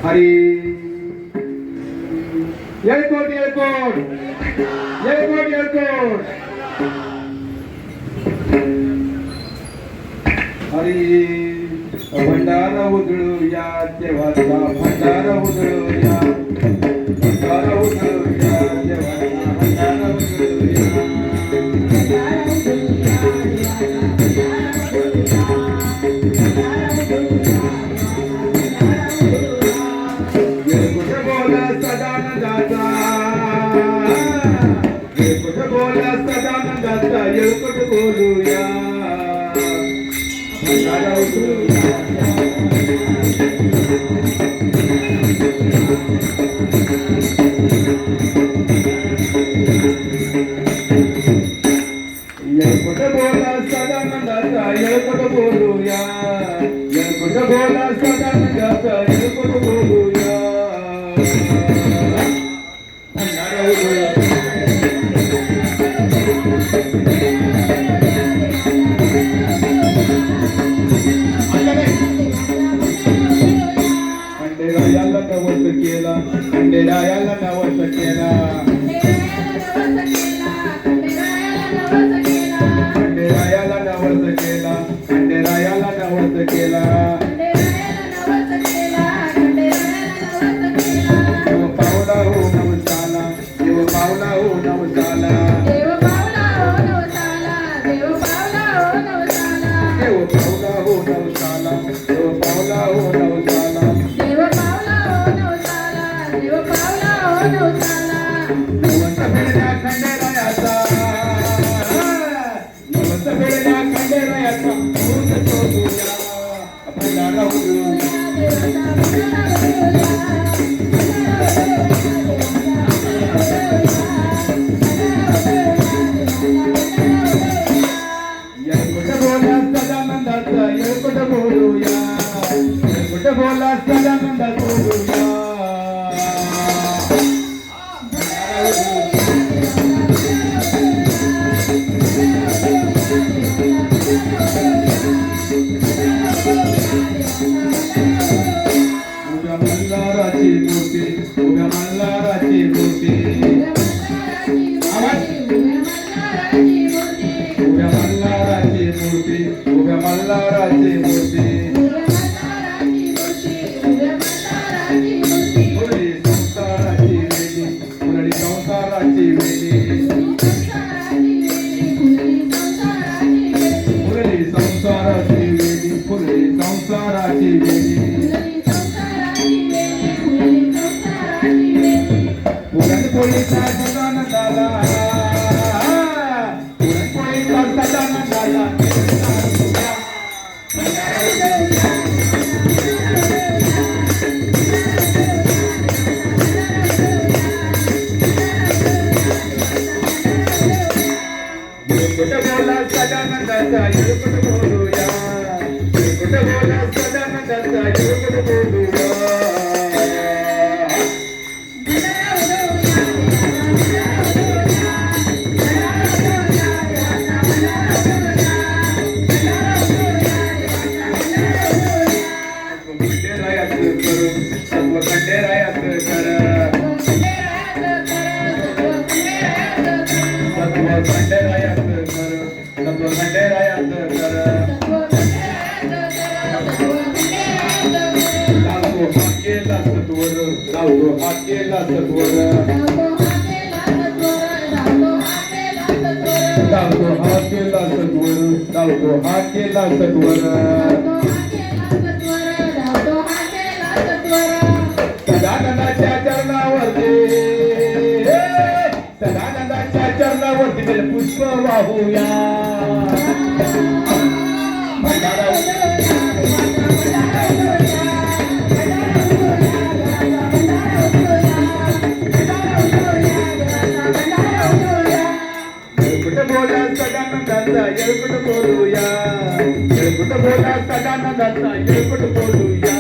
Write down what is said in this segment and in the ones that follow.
Hari airport airport airport airport Hari भंडारा उधळूया देवाचा भंडारा उधळूया भंडारा उधळूया देवाचा भंडारा उधळूया येळकोट बोलूया भंडारा उधळूया येळकोट बोला सदानंदाचा येळकोट बोलूया येळकोट बोला सदानंदाचा येळकोट बोलूया भंडारा उधळूया खंडेरायाला नवस केला खंडेरायाला नवस केला खंडेरायाला नवस केला खंडेरायाला नवस केला देव पावला हो नवसाला देव पावला हो नवसाला देव पावला हो नवसाला देव पावला हो नवसाला देव पावला हो नवसाला देव पावला हो नवसाला देव पावला हो नवसाला देव पावला हो नवसाला नवस फेडल्या खंडेरायाचा नवस फेडल्या खंडेरायाचा भूत शोधूया भंडारा उधळूया येळकोट बोलूया येळकोट बोला सदानंद बोलूया उभ्या मल्हाराची मूर्ती उभ्या मल्हाराची मूर्ती उभ्या मल्हाराची मूर्ती उभ्या मल्हाराची मूर्ती पुरळी संसाराची वेली पुरळी संसाराची वेली पुरळी संसाराची वेली पुरळी संसाराची वेली पुरणपोळीचा सदानंदाला पुरणपोळीचा सदानंदाला येळकोट बोला सदानंदाचा येळकोट बोलूया येळकोट बोला सदानंदाचा येळकोट बोलूया खंडेरायाचं कर सत्व खंडेरायाचं कर सत्व खंडेरायाचं कर लावतो हा केला सत्वर लावतो हा केला सत्वर लावतो हा केला सत्वर लावतो हा केला सत्वर सदानंदाच्या चरणावरती सदानंदाच्या चरणावरती पुष्प वाहूया भंडारा येळकोट बोलूया येळकोट बोला सदानंदाचा येळकोट बोलूया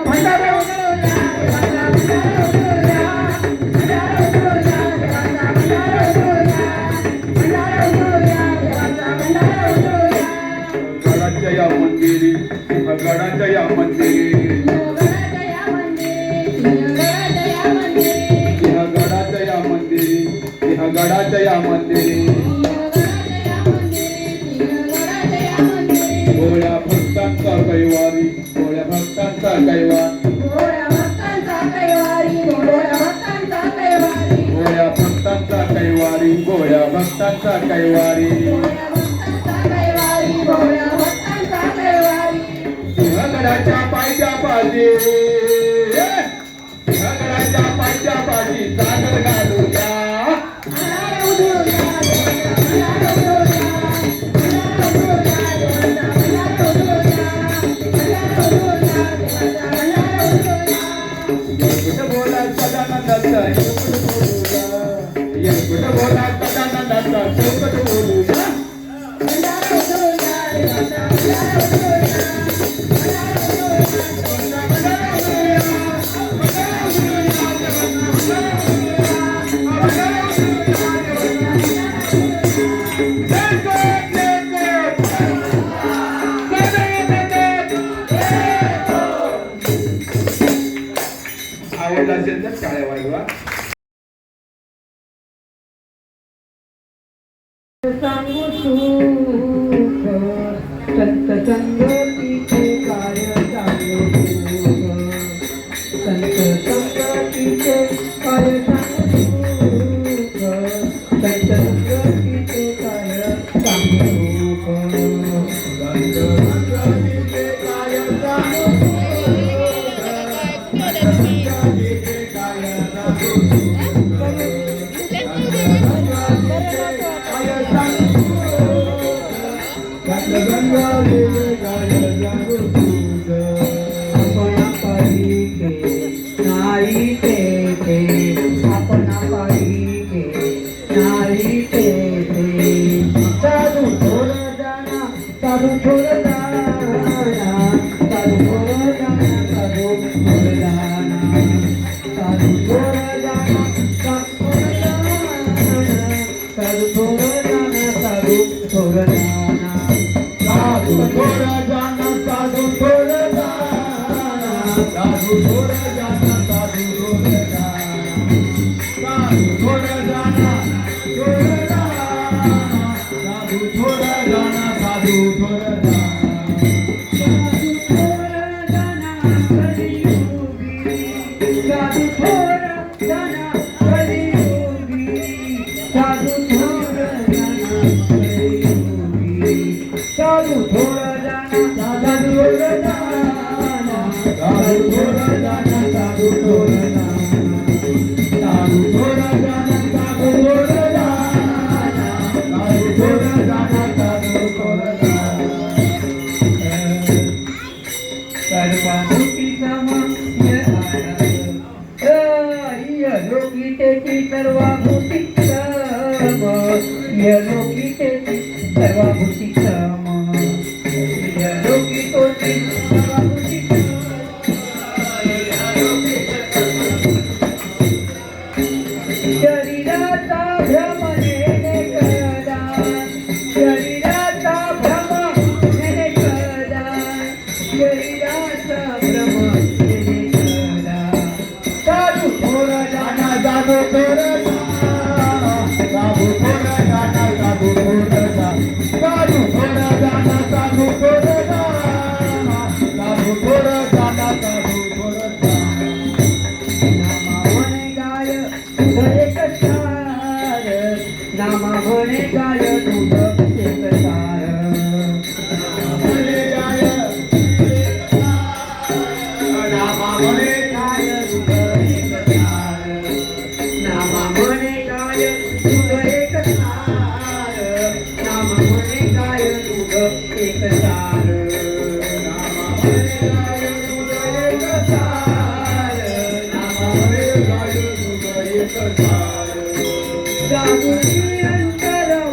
भंडारा उधळूया गडाच्या या मंदिरी गडाच्या या मंदिरी गडाच्या या मंदिरी गडाच्या मंदिरी गोळ्या भक्तांचा कैवारी गोळ्या भक्तांचा कैवारी गोळ्या भक्तांचा कैवारी गोळ्या भक्तांचा कैवारी सिंहगडाच्या पायच्या पाशी सिंहगडाच्या पायच्या पाशी सागर घालूया बोला सदानंदाचा येळकोट बोला सदानंदाचा येळकोट बोलूया आवडला असेल तर टाळ्या वाजवा सांगू सुख संत संगतीचे काय सांगू सुख संत संगतीचे काय सांगू सुख संत संगतीचे काय सांगू सुख संत संगतीचे काय सांगू जागृती अंतर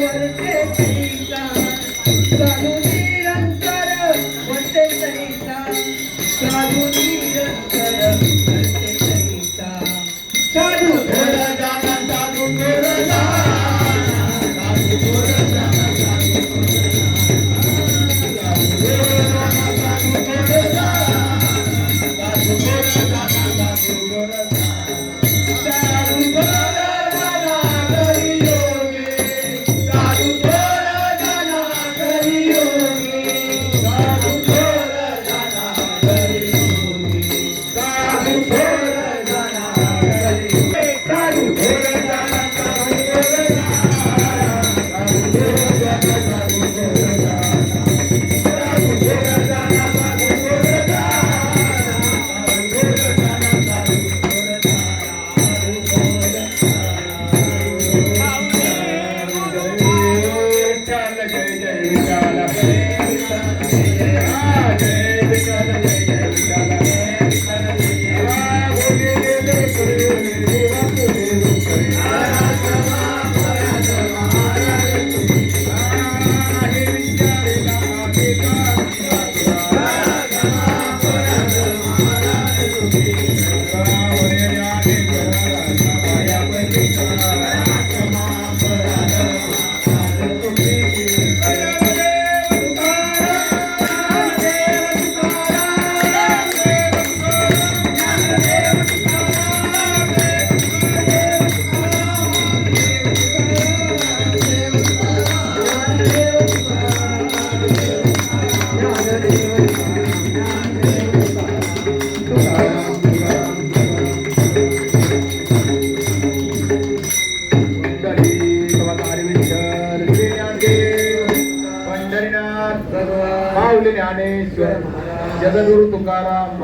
सद्गुरु तुकाराम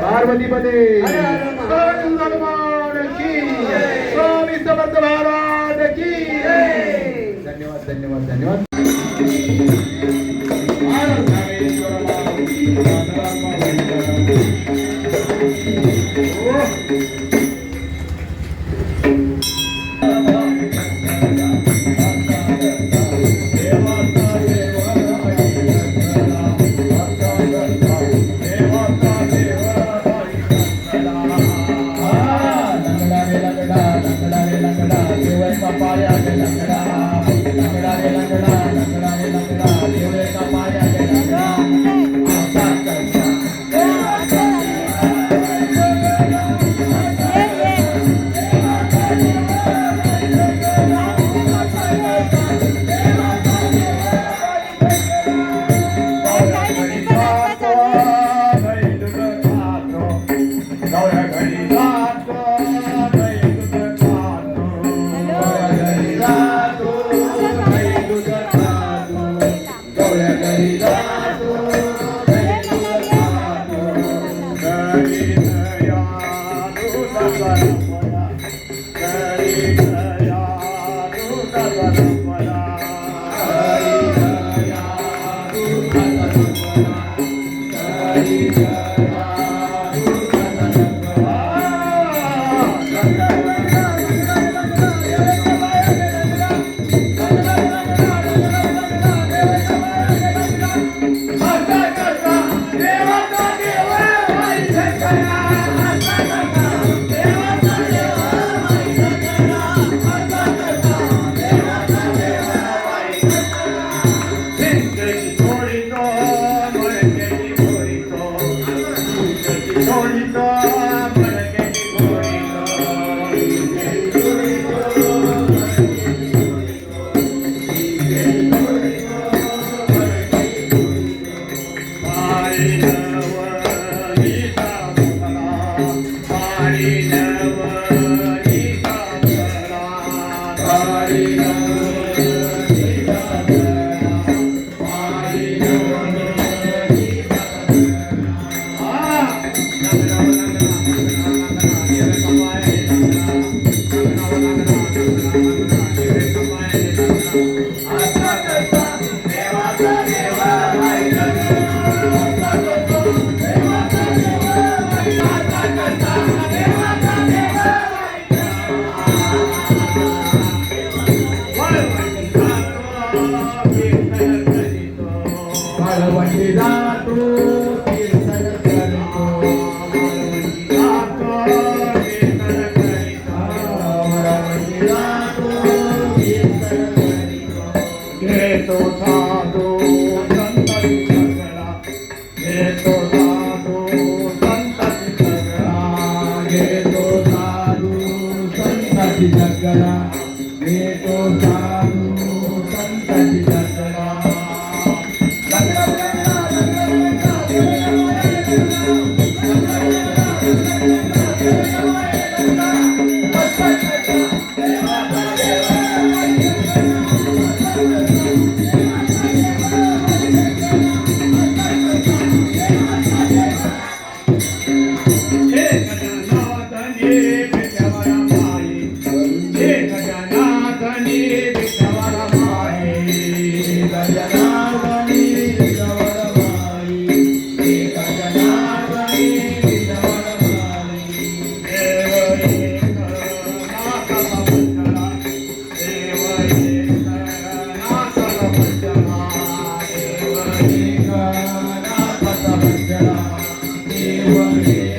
पार्वती पदे हर हर स्वामी हनुमान की स्वामी समर्थ महाराज की धन्यवाद धन्यवाद धन्यवाद Dewa